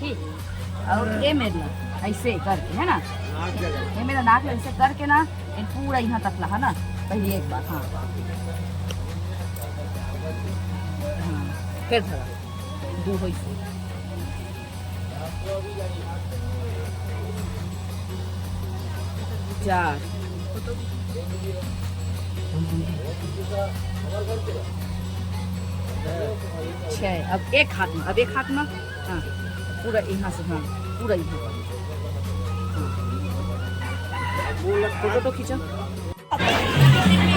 ठीक। और ये मेरा ऐसे करके है ना, ये मेरा नाक ऐसे करके ना पूरा यहाँ तक ला है ना, पहले एक बार। हाँ हाँ, फिर थोड़ा दो हो इसे। चार, छः। अब एक हाथ में, अब एक हाथ में हाँ पूरा यहाँ से, हाँ पूरा यहाँ पर। हाँ फोटो तो खींचा।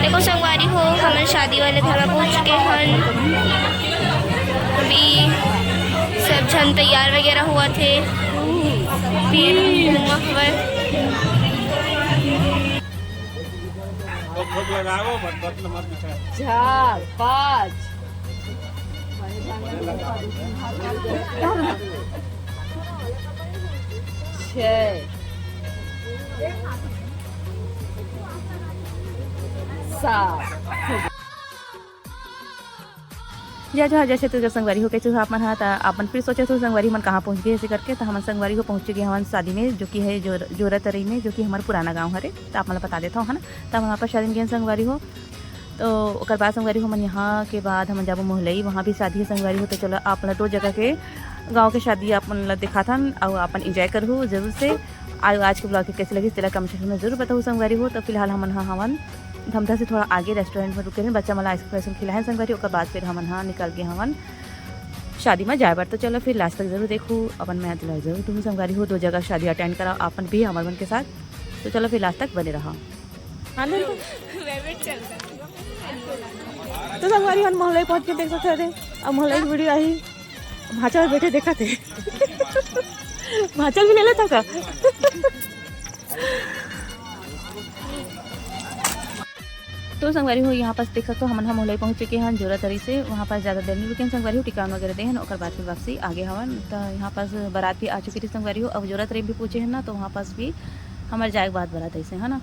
देखो संगवारी हो, हमारे शादी वाले घर में पहुँच चुके हैं। अभी सब जन तैयार वगैरह हुआ थे। चार, पाँच, छः, सात। जैसे तो संगवारी हो कैसे आप मन अपन फिर सोचे तो संगवारी मन कहाँ पहुँच गए ऐसे करके। तो हम संगवारी को पहुँच चुके हमारे शादी में, जो कि है जोरा तरई में, जो कि हमारा पुराना गांव है। तो आप मतलब बता देता हूँ है ना। तब वहाँ पर शादी में गए संगवारी हो। तो ओकर बाद संगवारी हो मन यहाँ के बाद हम जब मोहलई, वहाँ भी शादी है संगवारी हो। तो चलो आप दो जगह के गाँव के शादी आप मन दिखा था और अपन इंजॉय करूँ जरूर से। आज के ब्लॉग कैसे लगी तेरा कमेंट सेक्शन में जरूर बताओ संगवारी हो। तो फिलहाल हम हवन धमधा से थोड़ा आगे रेस्टोरेंट में रुके हैं, बच्चा मला आइसक्रीम खिलाए संगवारी। उसके बाद फिर हम निकल के हम शादी में जाए बार। तो चलो फिर लास्ट तक जरूर देखूँ अपन मैं तो जरूर तुम संगवारी हो। दो जगह शादी अटेंड करा अपन भी हमारे मन के साथ। तो चलो फिर लास्ट तक बने रहा। तो संगवारी हम मोहल्ले पहुँच के देख सकते थे। अब मोहल्ले की वीडियो आई, भाचा बैठे देखा थे। भाचल भी ले लेता का। तो संगवारी हो यहाँ पास देख सकते हो हम मोहल्ले पहुँच चुके हैं जोरा तरी से। वहाँ पास ज़्यादा देर नहीं रुके संगवारी हो, टिकान वगैरह दे हैं और बाद फिर वापसी आगे हवन। तो यहाँ पास बारात भी आ चुकी थी संगवारी हो। अब जोरा तरी भी पूछे हैं ना, तो वहाँ पास भी हमारे जाए के बाद बारात ऐसे है ना।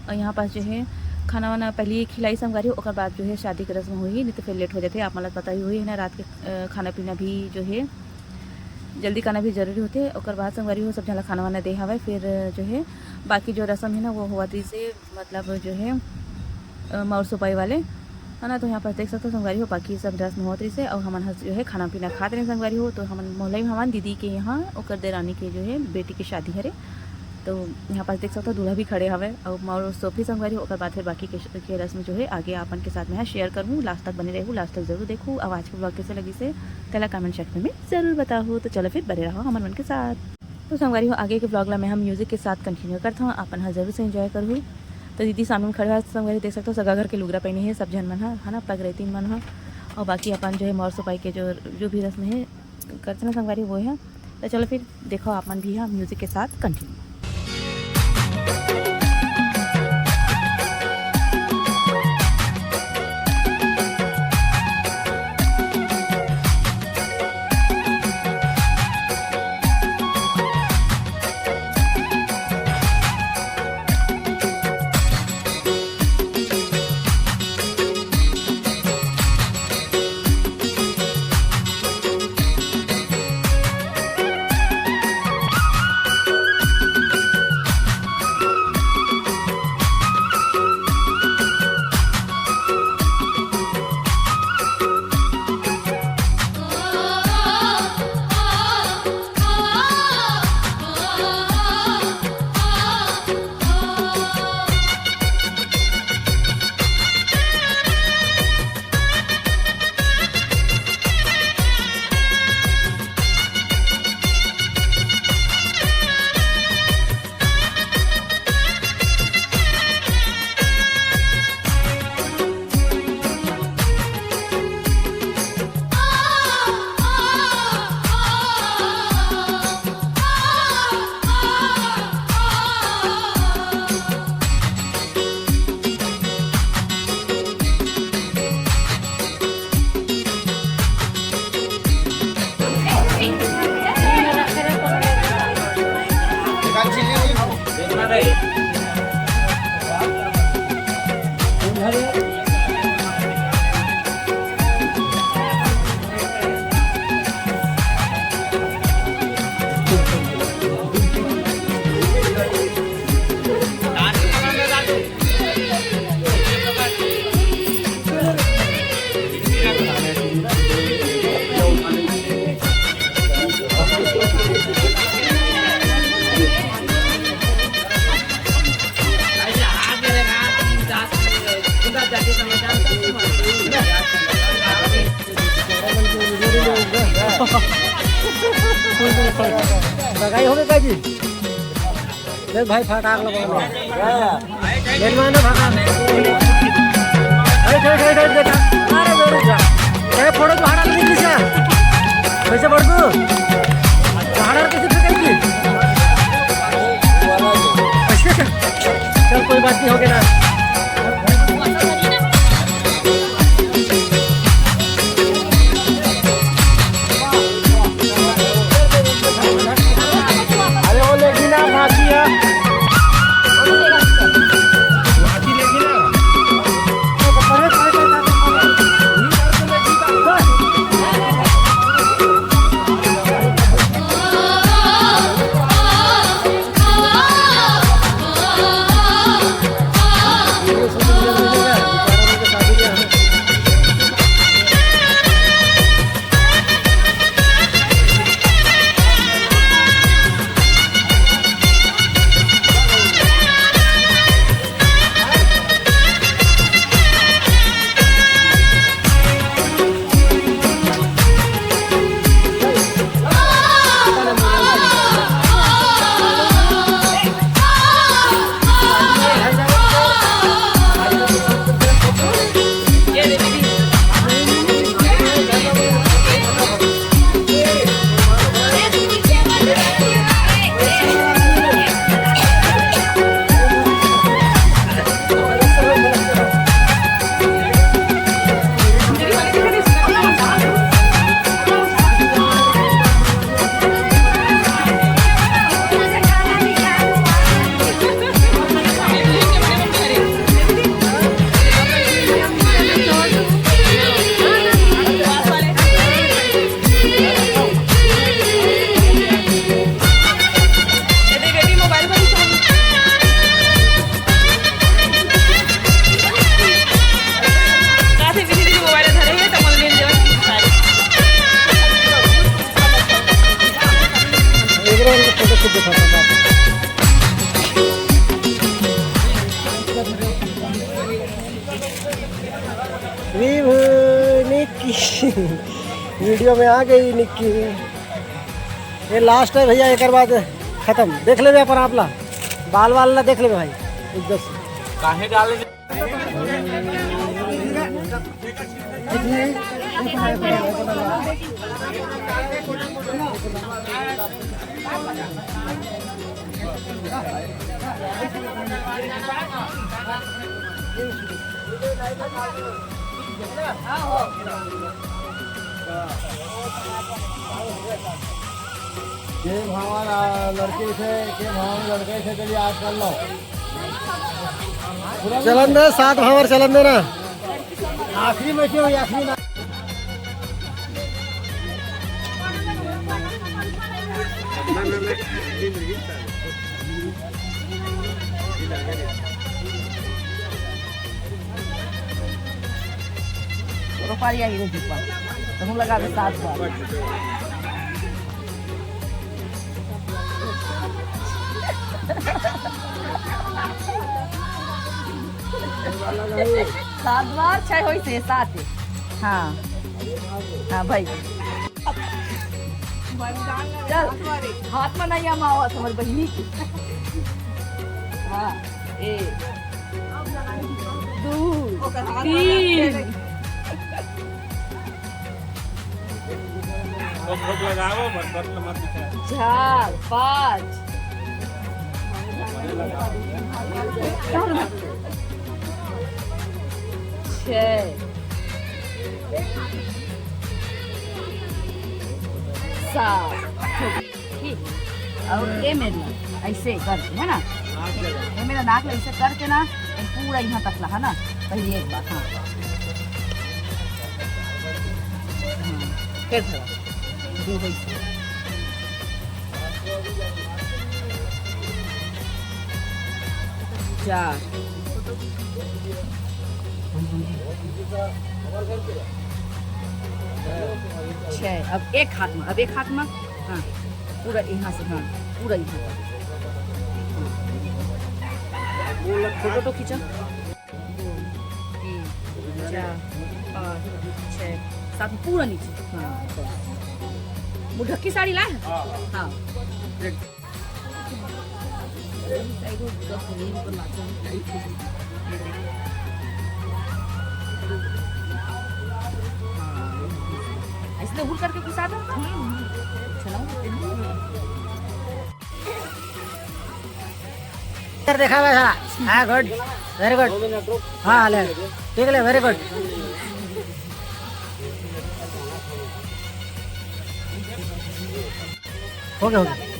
और यहाँ पास जो है खाना वाना पहले खिलाई संगवारी हो, और बाद जो है शादी की रस्म हुई, नहीं तो फिर लेट हो जाते। आप मतलब पता ही हुई है ना, रात के खाना पीना भी जो है जल्दी खाना भी जरूरी होते। और बाद संगवारी हो सब जला खाना वाना दे हवा। फिर जो है बाकी जो रस्म है ना वो हुआ थी से मतलब जो है मौर सुपाई वाले है ना। तो यहाँ पर देख सकते हो संगवारी हो बाकी सब रस्म होती से। और हम जो है खाना पीना खाते रहे संगवारी हो। तो हम मोहल्ले में हमारे दीदी के यहाँ और देरानी के जो है बेटी की शादी है। तो यहाँ पास देख सकते हो दूल्हा भी खड़े हवे और मौर सोफी संगवारी हो। और बाद फिर बाकी के रस्म जो है आगे अपन के साथ में शेयर करूँ। लास्ट तक बने रहूँ, लास्ट तक जरूर देखूँ। आवाज़ के ब्लॉग कैसे लगी से पहला कमेंट सेक्शन में जरूर बताओ। तो चलो फिर बने रहो हमारे मन के साथ। तो संगवारी हो आगे के ब्लॉग ला मैं हम म्यूजिक के साथ कंटिन्यू करता हूँ, अपन हाँ जरूर से एंजॉय करूँ। तो दीदी सामने में खड़े हुआ संगवारी देख सकते हो सगा घर के लुगरा पहने हैं सब जन मन है ना, पगरेतीन मन है। और बाकी अपन जो है मौर सुपाई के जो भी रस्म है करते ना संगवारी वो है। तो चलो फिर देखो अपन भी है म्यूजिक के साथ कंटिन्यू। लगाई होगी का जी देख भाई फटाक लगा मेहमान भागा अरे फोटो भाड़ा नहीं दिशा कैसे बढ़ तू भाड़ा कैसे फेंकेगी चल कोई बात नहीं हो गया ना निक्की वीडियो में आ गई निक्की ये लास्ट है भैया एक बाद खत्म देख ले पर आप ला बाल वाल ला देख ले भाई इज्जत से काहे डाले के भावाला लड़के लड़के से चलिए आज कर लो चलन दे 7 भावर चलन दे ना आखिरी में क्यों आखिरी ना रुपया ही नहीं पा तो हम लगा 7 बार सात बार 6 होई से 7 हाँ हाँ भाई चल हाथ में नहीं आमा आवत हमारी बहनी की हाँ 1 2 3 लगाओ मत 4 5 6 7 और ये मेरा ऐसे करके है ना ये मेरा नाक ऐसे करके ना पूरा यहाँ तक ला है ना पहले एक बार हाँ फिर थोड़ा दो वैसे 4 6 अब एक हाथ में हाँ पूरा यहाँ से हाँ पूरा यहाँ फोटो तो खींचा 2 3 4 5 6 7 पूरा नीचे हाँ ढक्की साड़ी ला हाँ इसने उड़ करके घुसा दो इधर देखा हुआ सारा हाँ गुड वेरी गुड हाँ ले ठीक है वेरी गुड हो गया हो गया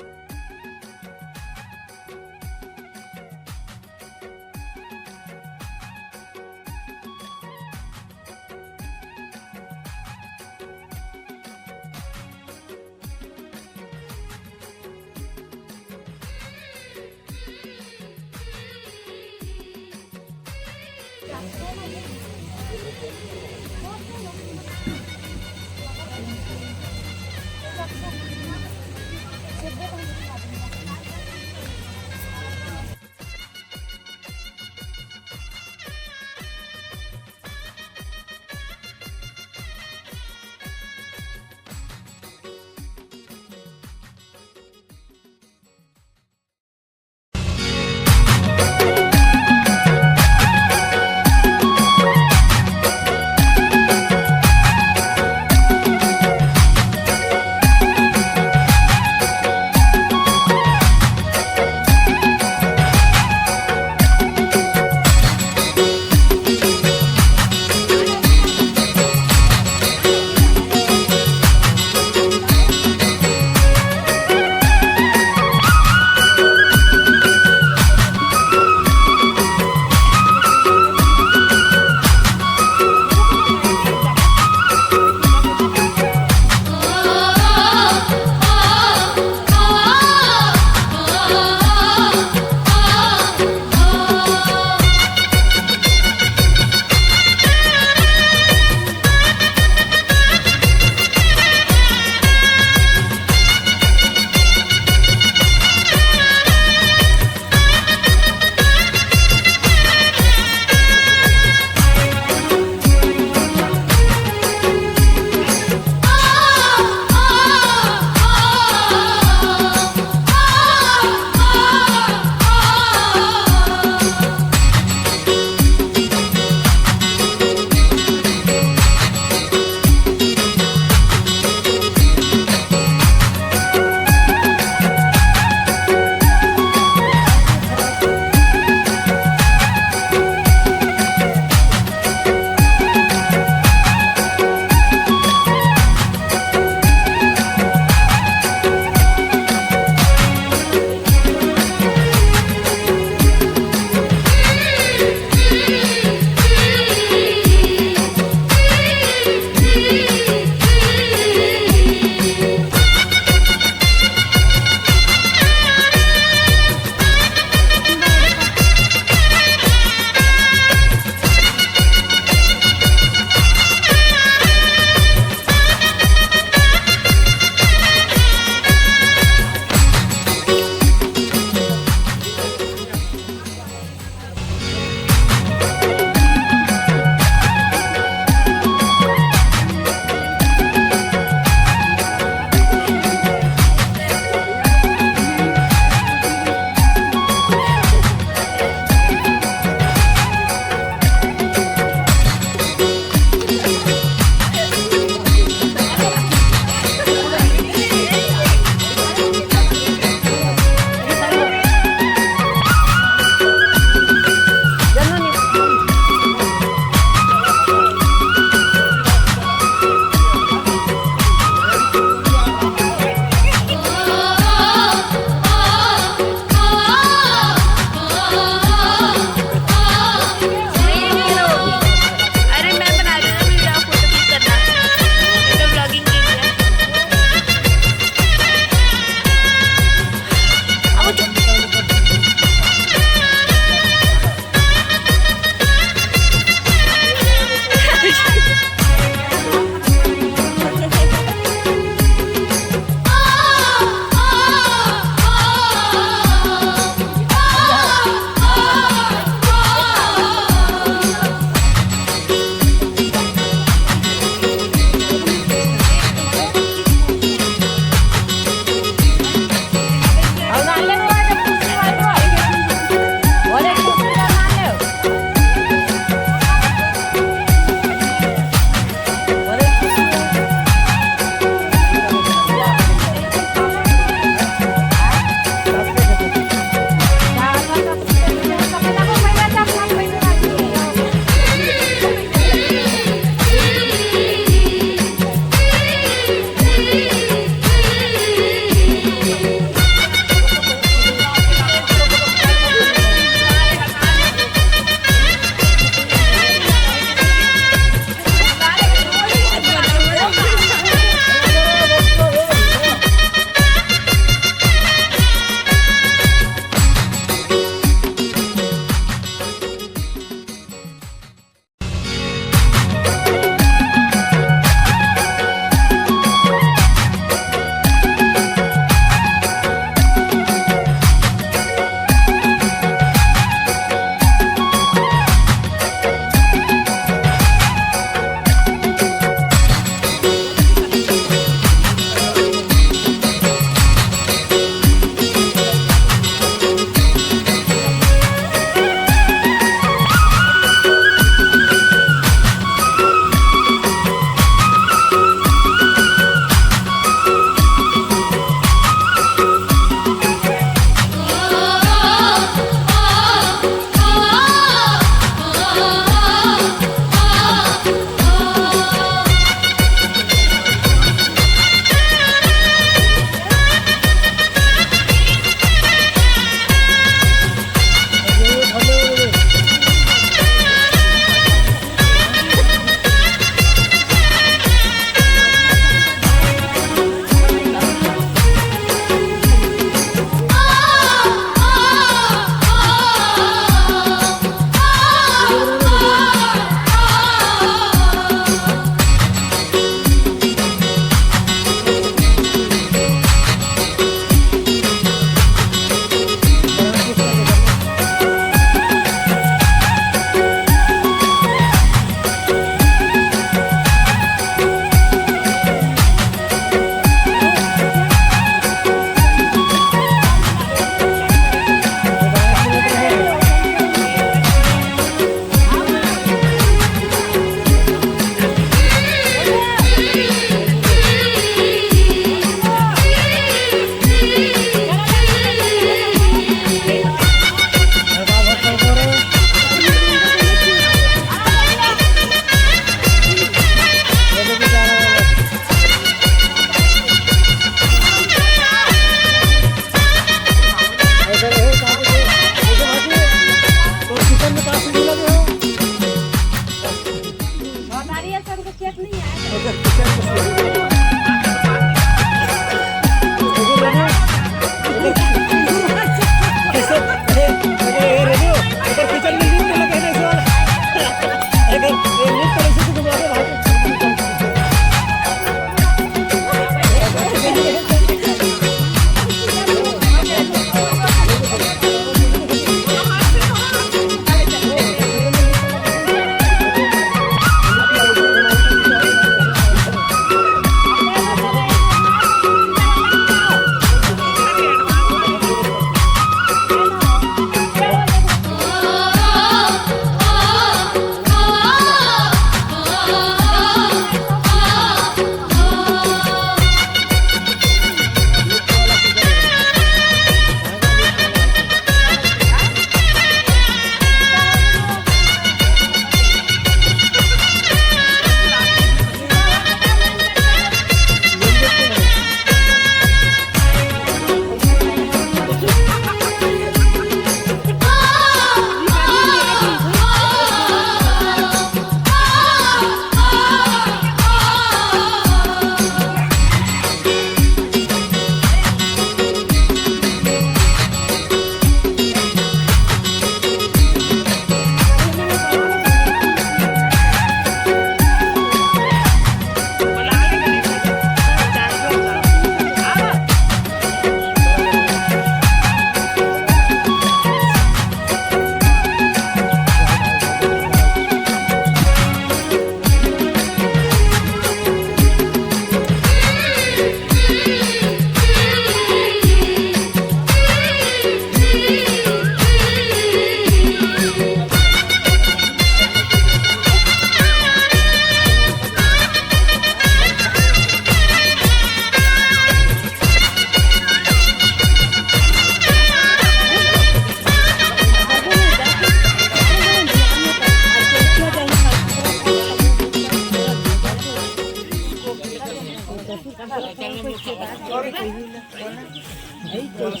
तो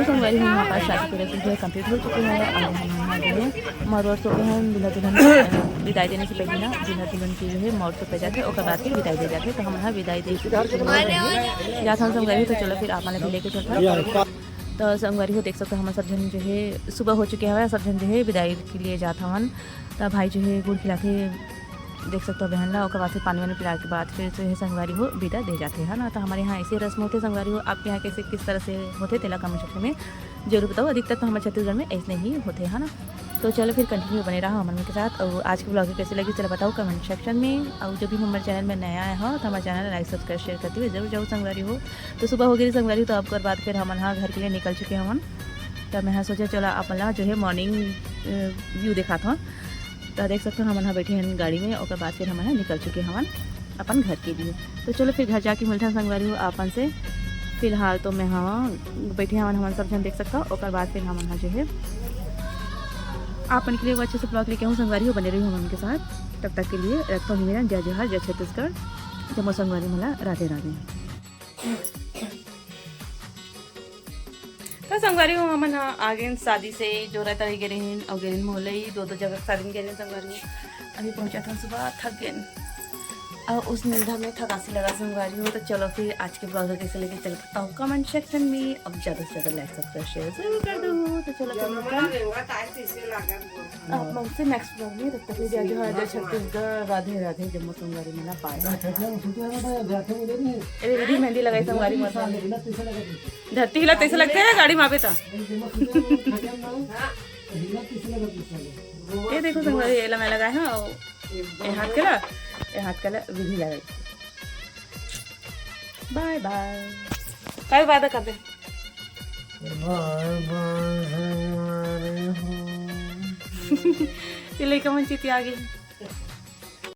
संगवारी हो यहाँ पास शादी की रस्म जो है कंप्लीट हो चुकी है और हम जो है मरवर सो के हैं दूल्हा दुल्हन विदाई देने से पहले ना दूल्हा दुल्हन की जो है मौत सो पे जाते हैं और बाद फिर विदाई दे जाते हैं। तो हम यहाँ विदाई दे या हम संगवारी तो चलो फिर आप मैंने भी लेके चलता। तो संगवारी हो देख सकते हो हम सब जन जो है सुबह हो चुके हैं, सब जन जो है विदाई के लिए जाता हन। तो भाई जो है गुड़ खिला के देख सकते हो बहन ला और बाद फिर पानी वानी पिला के बाद फिर जो है संगवारी हो विदा दे जाते हैं ना। तो हमारे यहाँ ऐसे रस्म होते संगवारी हो, आपके यहाँ कैसे किस तरह से होते तेला कमेंट सेक्शन में जरूर बताओ। अधिकतर तो हमारे छत्तीसगढ़ में ऐसे ही होते हैं ना। तो चलो फिर कंटिन्यू बने रहा अमन के साथ। और आज की ब्लॉग कैसे लगी चलो बताओ कमेंट सेक्शन में। और जो भी हमारे चैनल में नया आया हो तो हमारे चैनल लाइक सब्सक्राइब शेयर करते हुए जरूर जाओ संगवारी हो। तो सुबह हो गई संगवारी तो अब बाद फिर हम यहाँ घर के लिए निकल चुके हैं। तो मैं सोचा चलो अपन जो है मॉर्निंग व्यू देखा था। तो देख सकते हो हम यहाँ बैठे हैं गाड़ी में और बाद फिर हम यहाँ निकल चुके हैं अपन घर के लिए। तो चलो फिर घर जाके मिलते हैं संगवारी हो अपन से। फिलहाल तो मैं हाँ बैठे हैं हम सब जन देख सकता हूँ और बाद फिर हम यहाँ जो है आपन के लिए वो अच्छे से ब्लॉग लेके हूँ संगवारी हो बने रही हूँ उनके साथ। तब तक के लिए रखता हूँ मेरा जय जोहार जय छत्तीसगढ़ जमो संगवारी मला राधे राधे। तो संगवारी हो हम हाँ आगे शादी से जो रहता रह गए और गेरिन मोहल्ले ही दो जगह शादी में गए संगवारी। अभी पहुंचा था सुबह थक गए और उस निंदा में थकासी लगा संगवारी हो। तो चलो फिर आज के ब्लॉग कैसे लेके चल सकता हूँ कमेंट सेक्शन में। अब ज़्यादा से ज़्यादा लाइक सब्सक्राइब शेयर जरूर कर दो। तो चलो अब मुझसे नेक्स्ट ब्लॉग में तब तक जय जोहार जय छत्तीसगढ़ राधे राधे जम्मू संगवारी में पाए। अरे दीदी मेहंदी लगाई संगवारी में धरती हिला कैसे लगते हैं गाड़ी वहाँ पे था। ये देखो संगवारी एला मैं लगाए हैं और ये हाथ कला विधि लगाई। बाय बाय बाय वादा कर दे। ये लेकर मन चिती आ गई।